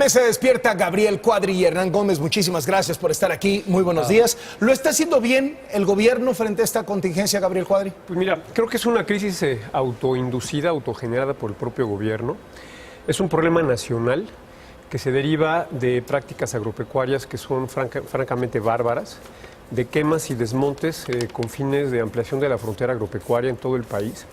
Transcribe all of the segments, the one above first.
Se despierta Gabriel Cuadri y Hernán Gómez. Muchísimas gracias por estar aquí. Muy buenos días. ¿Lo está haciendo bien el gobierno frente a esta contingencia, Gabriel Cuadri? Pues mira, creo que es una crisis autoinducida, autogenerada por el propio gobierno. Es un problema nacional que se deriva de prácticas agropecuarias que son francamente bárbaras, de quemas y desmontes con fines de ampliación de la frontera agropecuaria en todo el país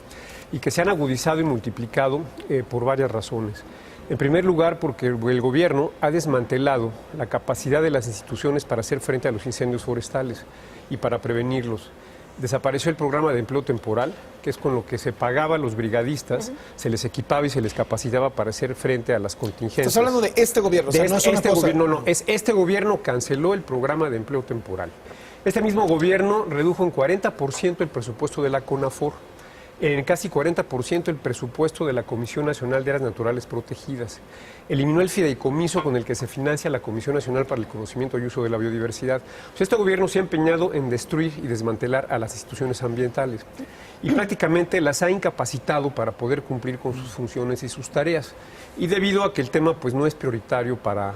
y que se han agudizado y multiplicado por varias razones. En primer lugar, porque el gobierno ha desmantelado la capacidad de las instituciones para hacer frente a los incendios forestales y para prevenirlos. Desapareció el programa de empleo temporal, que es con lo que se pagaba a los brigadistas, se les equipaba y se les capacitaba para hacer frente a las contingencias. Estás hablando de este gobierno, o sea, no es una cosa... No, es este gobierno canceló el programa de empleo temporal. Este mismo gobierno redujo en 40% el presupuesto de la CONAFOR, en casi 40% el presupuesto de la Comisión Nacional de Áreas Naturales Protegidas. Eliminó el fideicomiso con el que se financia la Comisión Nacional para el Conocimiento y Uso de la Biodiversidad. Pues este gobierno se ha empeñado en destruir y desmantelar a las instituciones ambientales y prácticamente las ha incapacitado para poder cumplir con sus funciones y sus tareas. Y debido a que el tema pues, no es prioritario para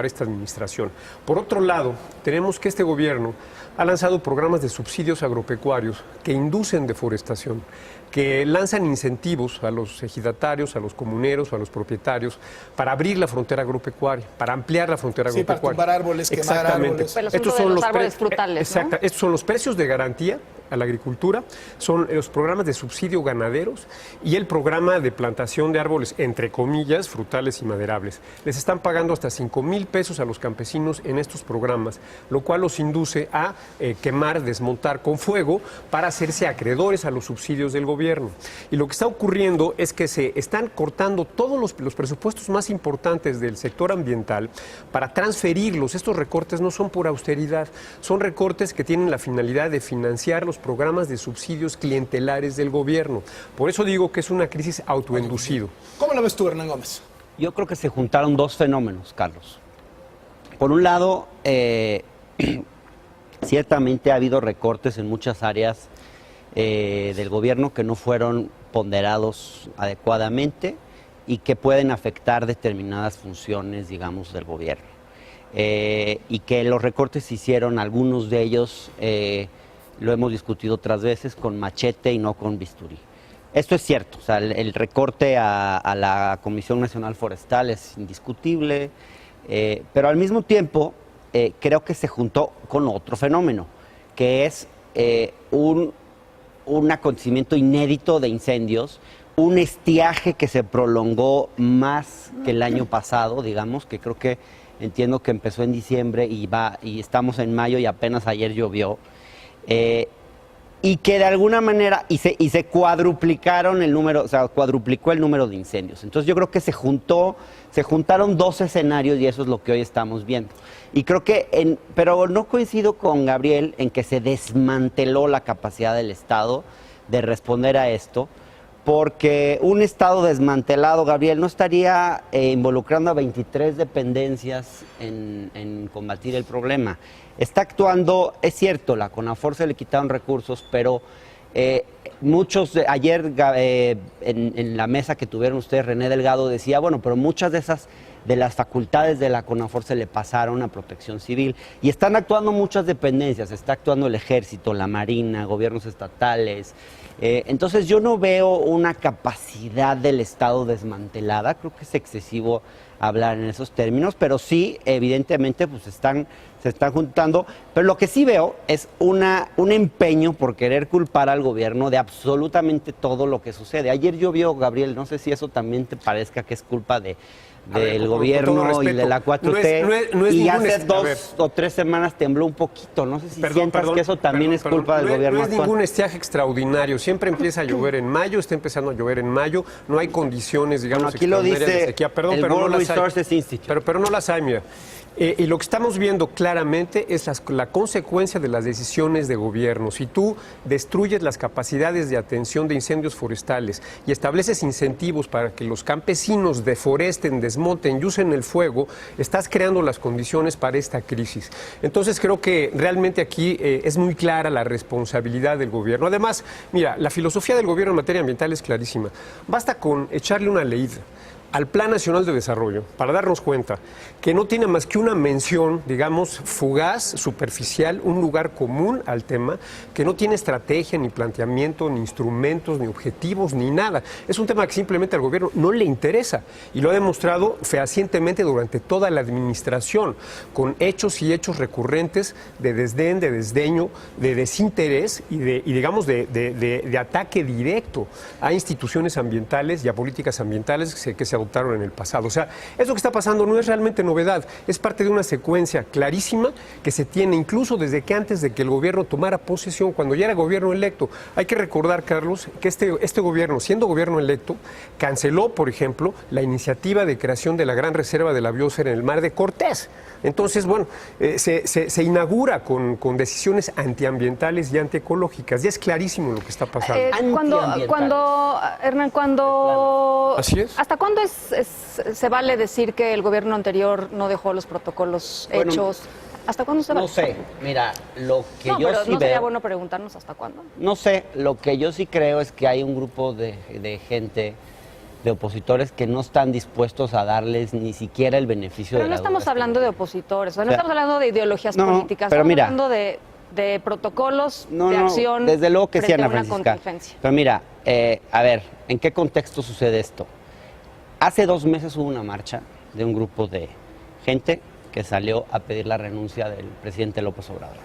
esta administración. Por otro lado, tenemos que este gobierno ha lanzado programas de subsidios agropecuarios que inducen deforestación, que lanzan incentivos a los ejidatarios, a los comuneros, a los propietarios, para abrir la frontera agropecuaria, para ampliar la frontera agropecuaria. Para tumbar árboles, quemar árboles. Estos son los árboles frutales, exacto, ¿no? Estos son los precios de garantía a la agricultura, son los programas de subsidio ganaderos y el programa de plantación de árboles, entre comillas, frutales y maderables. Les están pagando hasta 5,000 pesos a los campesinos en estos programas, lo cual los induce a quemar, desmontar con fuego para hacerse acreedores a los subsidios del gobierno. Y lo que está ocurriendo es que se están cortando todos los presupuestos más importantes del sector ambiental para transferirlos. Estos recortes no son por austeridad, son recortes que tienen la finalidad de financiar los programas de subsidios clientelares del gobierno. Por eso digo que es una crisis autoinducido. ¿Cómo lo ves tú, Hernán Gómez? Yo creo que se juntaron dos fenómenos, Carlos. Por un lado, ciertamente ha habido recortes en muchas áreas del gobierno que no fueron ponderados adecuadamente y que pueden afectar determinadas funciones, digamos, del gobierno. Y que los recortes se hicieron, algunos de ellos, lo hemos discutido otras veces, con machete y no con bisturí. Esto es cierto, o sea, el recorte a la Comisión Nacional Forestal es indiscutible, pero al mismo tiempo creo que se juntó con otro fenómeno, que es un acontecimiento inédito de incendios, un estiaje que se prolongó más que el año pasado, digamos, que creo que entiendo que empezó en diciembre y estamos en mayo y apenas ayer llovió. Y que de alguna manera, y se cuadruplicaron el número, o sea, cuadruplicó el número de incendios. Entonces yo creo que se juntaron dos escenarios y eso es lo que hoy estamos viendo. Y creo que, pero no coincido con Gabriel en que se desmanteló la capacidad del Estado de responder a esto, porque un Estado desmantelado, Gabriel, no estaría involucrando a 23 dependencias en combatir el problema. Está actuando, es cierto, la CONAFOR se le quitaron recursos, pero ayer en la mesa que tuvieron ustedes, René Delgado decía, bueno, pero muchas de las facultades de la CONAFOR se le pasaron a Protección Civil y están actuando muchas dependencias, está actuando el Ejército, la Marina, gobiernos estatales. Entonces yo no veo una capacidad del Estado desmantelada, creo que es excesivo hablar en esos términos, pero sí, evidentemente, pues se están juntando. Pero lo que sí veo es un empeño por querer culpar al gobierno de absolutamente todo lo que sucede. Ayer llovió, Gabriel, no sé si eso también te parezca que es culpa del gobierno y de la 4T, y hace 2 o 3 semanas tembló un poquito, no sé si sientas que eso también es culpa del gobierno actual. No es ningún estiaje extraordinario, siempre empieza a llover en mayo, está empezando a llover en mayo, no hay condiciones, digamos, aquí lo dice de sequía. el World Resources Institute. Pero no las hay, mira. Y lo que estamos viendo claramente es la consecuencia de las decisiones de gobierno. Si tú destruyes las capacidades de atención de incendios forestales y estableces incentivos para que los campesinos deforesten, desmonten y usen el fuego, estás creando las condiciones para esta crisis. Entonces creo que realmente aquí es muy clara la responsabilidad del gobierno. Además, mira, la filosofía del gobierno en materia ambiental es clarísima. Basta con echarle una leída. al Plan Nacional de Desarrollo para darnos cuenta que no tiene más que una mención, digamos, fugaz, superficial, un lugar común al tema, que no tiene estrategia, ni planteamiento, ni instrumentos, ni objetivos, ni nada. Es un tema que simplemente al gobierno no le interesa y lo ha demostrado fehacientemente durante toda la administración, con hechos y hechos recurrentes de desdén, de desdeño, de desinterés y digamos, de ataque directo a instituciones ambientales y a políticas ambientales que se adoptaron en el pasado. O sea, eso que está pasando no es realmente novedad, es parte de una secuencia clarísima que se tiene incluso desde que antes de que el gobierno tomara posesión, cuando ya era gobierno electo. Hay que recordar, Carlos, que este gobierno, siendo gobierno electo, canceló, por ejemplo, la iniciativa de creación de la Gran Reserva de la Biosfera en el Mar de Cortés. Entonces, bueno, se inaugura con decisiones antiambientales y antiecológicas. Ya es clarísimo lo que está pasando. Hernán, Así es. ¿Hasta cuándo se vale decir que el gobierno anterior no dejó los protocolos hechos? ¿Hasta cuándo se vale? No sé, mira, lo que yo pero sí ¿no sería veo... bueno preguntarnos hasta cuándo? No sé, lo que yo sí creo es que hay un grupo de gente, de opositores, que no están dispuestos a darles ni siquiera el beneficio Pero de no la estamos duda. hablando de opositores, no O sea, estamos hablando de ideologías no, políticas, pero estamos mira, hablando de protocolos, No, de acción desde luego que sí, frente a Ana una Francisca. contingencia. Pero mira, a ver, ¿en qué contexto sucede esto? Hace 2 meses hubo una marcha de un grupo de gente que salió a pedir la renuncia del presidente López Obrador.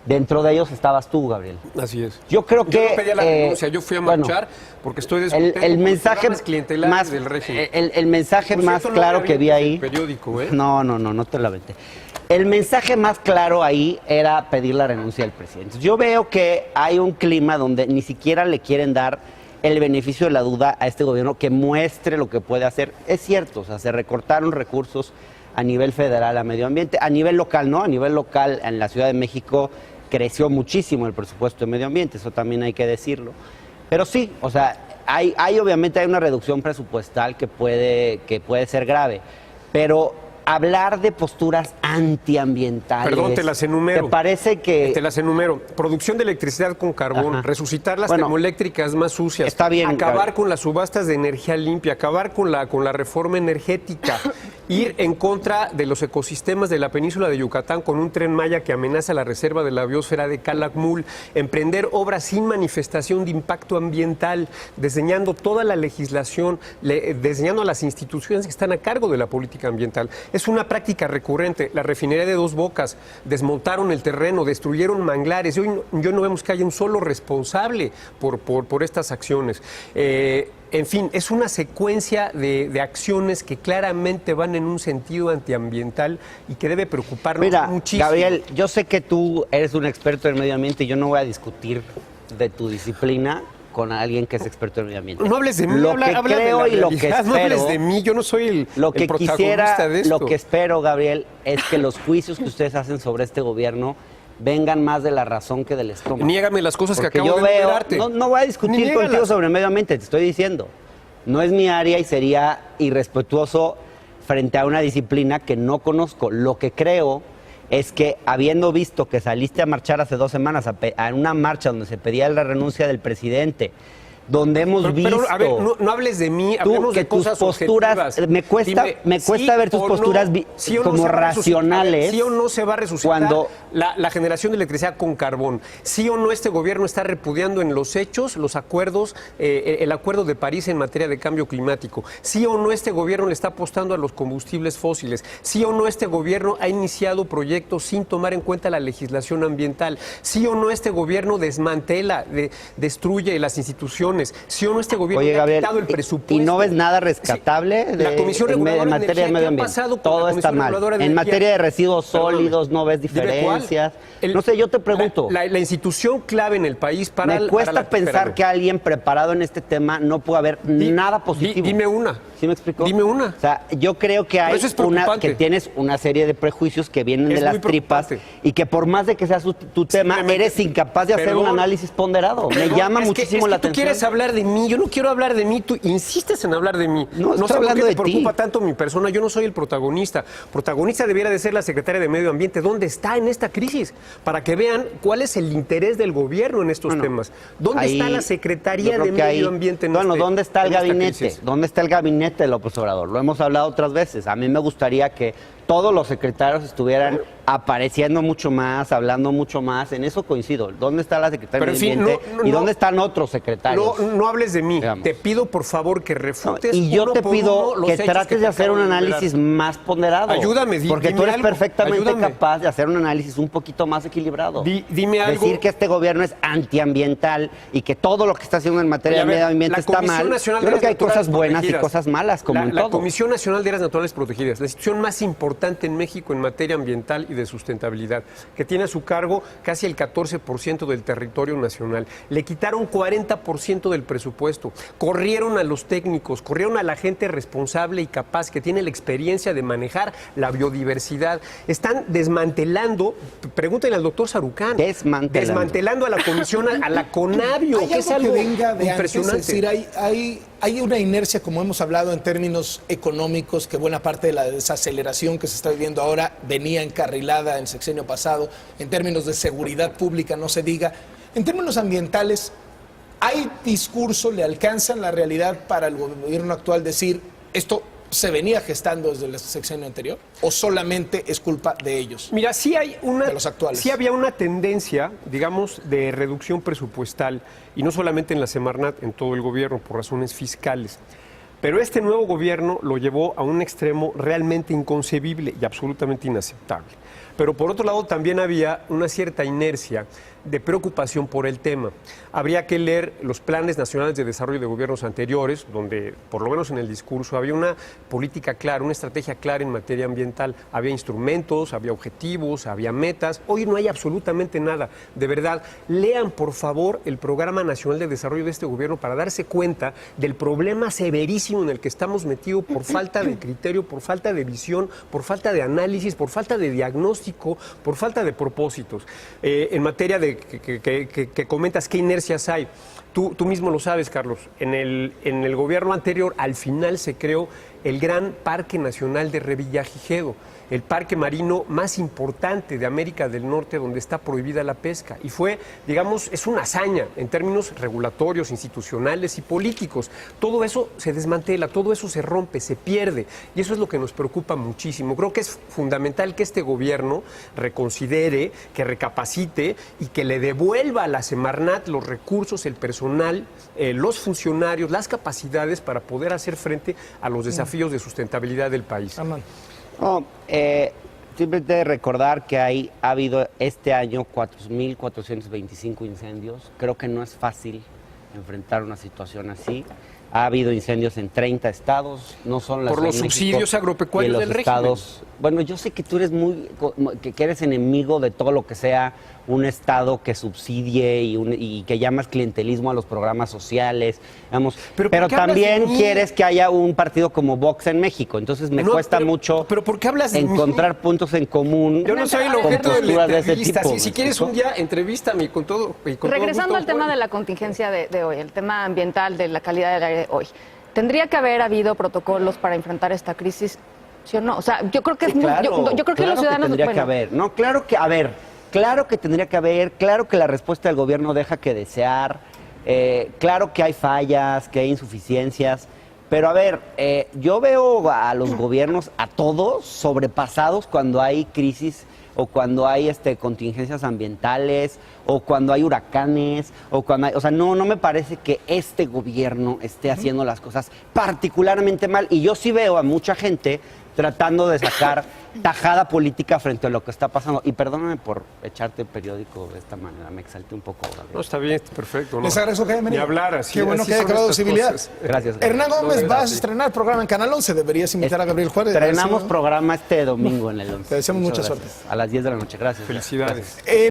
Dentro de ellos estabas tú, Gabriel. Así es. Yo creo que... Yo no pedía la renuncia, yo fui a marchar porque estoy descontento el con los mensaje programas clientelares más, del régimen. el mensaje Por más cierto, no claro me que vi ahí... avientes el periódico, ¿eh? No te lo aventé. El mensaje más claro ahí era pedir la renuncia del presidente. Yo veo que hay un clima donde ni siquiera le quieren dar el beneficio de la duda a este gobierno que muestre lo que puede hacer. Es cierto, o sea, se recortaron recursos a nivel federal a medio ambiente, a nivel local, ¿no? A nivel local, en la Ciudad de México creció muchísimo el presupuesto de medio ambiente, eso también hay que decirlo. Pero sí, o sea, obviamente hay una reducción presupuestal que puede ser grave, pero hablar de posturas antiambientales... Perdón, te las enumero. ¿Te parece que...? Te las enumero. Producción de electricidad con carbón, Ajá. resucitar las Bueno, termoeléctricas más sucias, está bien, acabar Gabriel. con las subastas de energía limpia, acabar con la reforma energética, ir en contra de los ecosistemas de la península de Yucatán con un Tren Maya que amenaza la reserva de la biosfera de Calakmul, emprender obras sin manifestación de impacto ambiental, diseñando toda la legislación, diseñando las instituciones que están a cargo de la política ambiental. Es una práctica recurrente. La refinería de Dos Bocas, desmontaron el terreno, destruyeron manglares. Hoy no vemos que haya un solo responsable por estas acciones. En fin, es una secuencia de acciones que claramente van en un sentido antiambiental y que debe preocuparnos muchísimo. Gabriel, yo sé que tú eres un experto en medio ambiente y yo no voy a discutir de tu disciplina con alguien que es experto en medio ambiente. No hables de mí, lo que creo de la y lo que realidad, espero, no hables de mí, yo no soy el protagonista de esto. Lo que espero, Gabriel, es que los juicios que ustedes hacen sobre este gobierno vengan más de la razón que del estómago. Niégame las cosas Porque que acabo de enumerarte. No voy a discutir Niégalas. contigo sobre medio ambiente, te estoy diciendo. No es mi área y sería irrespetuoso frente a una disciplina que no conozco. Lo que creo es que, habiendo visto que saliste a marchar hace 2 semanas, a una marcha donde se pedía la renuncia del presidente, donde hemos visto... Pero, a ver, no hables de mí, hablemos de cosas posturas, objetivas. me cuesta ver tus posturas como racionales. Sí o no se va a resucitar cuando la generación de electricidad con carbón. Sí o no este gobierno está repudiando en los hechos los acuerdos, el acuerdo de París en materia de cambio climático. Sí o no este gobierno le está apostando a los combustibles fósiles. Sí o no este gobierno ha iniciado proyectos sin tomar en cuenta la legislación ambiental. Sí o no este gobierno desmantela, destruye las instituciones. Sí o no este gobierno le ha quitado el presupuesto. ¿Y no ves nada rescatable la Comisión Reguladora en de materia de medio ambiente? Todo está mal. En materia de residuos sólidos no ves diferencias. No sé, yo te pregunto. La institución clave en el país para... Me cuesta pensar que alguien preparado en este tema no pueda ver nada positivo. Dime una. ¿Sí me explico? Dime una. O sea, yo creo que hay que tienes una serie de prejuicios que vienen de las tripas y que por más de que sea tu tema, eres incapaz de hacer un análisis ponderado. Me llama muchísimo la atención. Tú quieres hablar de mí, yo no quiero hablar de mí, tú insistes en hablar de mí. No sé por qué te preocupa ti. tanto mi persona, yo no soy el protagonista. Protagonista debiera de ser la secretaria de Medio Ambiente. ¿Dónde está en esta crisis? Para que vean cuál es el interés del gobierno en estos temas. ¿Dónde está la Secretaría de Medio Ambiente en ¿dónde está el gabinete? ¿Dónde está el gabinete gabinete de López Obrador, lo hemos hablado otras veces. A mí me gustaría que todos los secretarios estuvieran apareciendo mucho más, hablando mucho más. En eso coincido. ¿Dónde está la secretaria de Medio Ambiente? ¿Y dónde están otros secretarios? No hables de mí. Digamos. Te pido, por favor, que refutes. Y yo uno te por pido uno los que hechos trates de te hacer un acabo de análisis enumerar. más ponderado. Ayúdame, porque dime tú eres algo, perfectamente ayúdame. capaz de hacer un análisis un poquito más equilibrado. Dime algo. Decir que este gobierno es antiambiental y que todo lo que está haciendo en materia de medio ambiente está mal. Yo creo que hay cosas buenas y cosas malas, como en La todo. Comisión Nacional de Áreas Naturales Protegidas, la institución más importante en México en materia ambiental y de sustentabilidad, que tiene a su cargo casi el 14% del territorio nacional. Le quitaron 40% del presupuesto, corrieron a los técnicos, corrieron a la gente responsable y capaz que tiene la experiencia de manejar la biodiversidad. Están desmantelando, pregúntenle al doctor Sarucán, desmantelando a la comisión, a la Conavio, ¿Hay que es algo algo que venga de impresionante. antes? Es decir, hay una inercia, como hemos hablado en términos económicos, que buena parte de la desaceleración que se está viviendo ahora venía encarrilada en el sexenio pasado. En términos de seguridad pública, no se diga. En términos ambientales, ¿hay discurso, le alcanzan la realidad para el gobierno actual decir esto se venía gestando desde el sexenio anterior, o solamente es culpa de ellos? Mira, sí hay una, de los actuales. Sí había una tendencia, digamos, de reducción presupuestal, y no solamente en la Semarnat, en todo el gobierno, por razones fiscales. Pero este nuevo gobierno lo llevó a un extremo realmente inconcebible y absolutamente inaceptable. Pero por otro lado también había una cierta inercia de preocupación por el tema. Habría que leer los planes nacionales de desarrollo de gobiernos anteriores, donde, por lo menos en el discurso, había una política clara, una estrategia clara en materia ambiental. Había instrumentos, había objetivos, había metas. Hoy no hay absolutamente nada. De verdad, lean, por favor, el Programa Nacional de Desarrollo de este gobierno para darse cuenta del problema severísimo en el que estamos metidos por falta de criterio, por falta de visión, por falta de análisis, por falta de diagnóstico, por falta de propósitos. En materia de que comentas qué inercias hay. Tú mismo lo sabes, Carlos. En el gobierno anterior, al final se creó el Gran Parque Nacional de Revillagigedo, el parque marino más importante de América del Norte, donde está prohibida la pesca. Y fue, digamos, es una hazaña en términos regulatorios, institucionales y políticos. Todo eso se desmantela, todo eso se rompe, se pierde. Y eso es lo que nos preocupa muchísimo. Creo que es fundamental que este gobierno reconsidere, que recapacite y que le devuelva a la Semarnat los recursos, el personal, los funcionarios, las capacidades para poder hacer frente a los desafíos de sustentabilidad del país. No, simplemente recordar que ha habido este año 4.425 incendios. Creo que no es fácil enfrentar una situación así. Ha habido incendios en 30 estados, no son las por los subsidios agropecuarios del régimen. Bueno, yo sé que tú eres que eres enemigo de todo lo que sea un estado que subsidie y que llamas clientelismo a los programas sociales, digamos, pero también quieres que haya un partido como Vox en México, entonces me cuesta mucho pero ¿por qué hablas de encontrar puntos en común. Yo no soy el objeto de la entrevista. Si quieres un día, entrevístame con todo. Regresando al tema de la contingencia de hoy, el tema ambiental, de la calidad del aire hoy, ¿tendría que haber habido protocolos para enfrentar esta crisis? ¿Sí o no? O sea, yo creo que es claro, yo creo que los ciudadanos tendría que haber. No, claro que tendría que haber, claro que la respuesta del gobierno deja que desear, claro que hay fallas, que hay insuficiencias, pero a ver, yo veo a los gobiernos, a todos, sobrepasados cuando hay crisis o cuando hay contingencias ambientales o cuando hay huracanes o cuando hay, o sea, no me parece que este gobierno esté haciendo las cosas particularmente mal, y yo sí veo a mucha gente tratando de sacar tajada política frente a lo que está pasando. Y perdóname por echarte el periódico de esta manera, me exalté un poco ahora. No, está bien, perfecto. Les agradezco que hayan venido. Ni hablar así. Qué bueno que haya quedado civilidad. Gracias. Hernán Gómez, vas a estrenar programa en Canal 11, deberías invitar a Gabriel Juárez. Estrenamos programa este domingo en el 11. Te deseamos mucha suerte. A las 10 de la noche, gracias. Felicidades. Gracias.